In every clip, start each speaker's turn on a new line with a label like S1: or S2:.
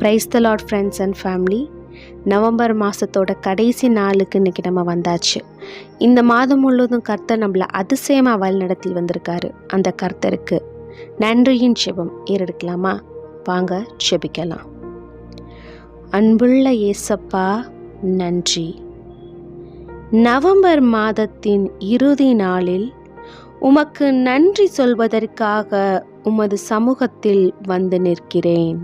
S1: Praise the Lord friends and family. November மாதத்தோட கடைசி நாளுக்கு இன்றைக்கி நம்ம வந்தாச்சு. இந்த மாதம் முழுவதும் கர்த்தர் நம்மளை அதிசயமாக வழிநடத்தி வந்திருக்காரு. அந்த கர்த்தருக்கு நன்றியின் ஜெபம் ஏறெடுக்கலாமா? வாங்க ஜெபிக்கலாம். அன்புள்ள இயேசப்பா, நன்றி. நவம்பர் மாதத்தின் இறுதி நாளில் உமக்கு நன்றி சொல்வதற்காக உமது சமூகத்தில் வந்து நிற்கிறேன்.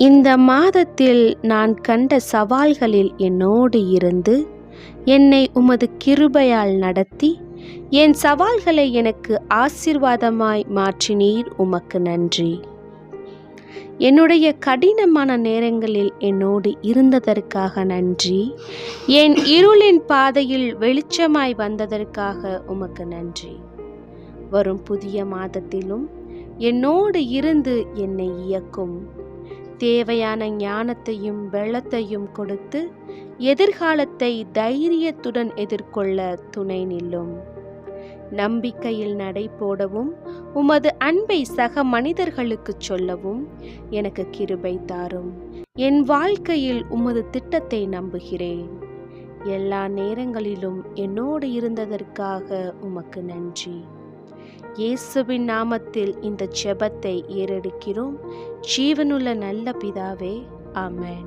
S1: இந்த மாதத்தில் நான் கண்ட சவால்களில் என்னோடு இருந்து என்னை உமது கிருபையால் நடத்தி என் சவால்களை எனக்கு ஆசீர்வாதமாய் மாற்றினீர். உமக்கு நன்றி. என்னுடைய கடினமான நேரங்களில் என்னோடு இருந்ததற்காக நன்றி. என் இருளின் பாதையில் வெளிச்சமாய் வந்ததற்காக உமக்கு நன்றி. வரும் புதிய மாதத்திலும் என்னோடு இருந்து என்னை இயக்கும். தேவையான ஞானத்தையும் வெள்ளத்தையும் கொடுத்து எதிர்காலத்தை தைரியத்துடன் எதிர்கொள்ள துணை நில்லும். நம்பிக்கையில் நடை போடவும் உமது அன்பை சக மனிதர்களுக்கு சொல்லவும் எனக்கு கிருபை தாரும். என் வாழ்க்கையில் உமது திட்டத்தை நம்புகிறேன். எல்லா நேரங்களிலும் என்னோடு இருந்ததற்காக உமக்கு நன்றி. இயேசுவின் நாமத்தில் இந்த ஜெபத்தை ஏறெடுக்கிறோம். ஜீவனுள்ள நல்ல பிதாவே, ஆமென்.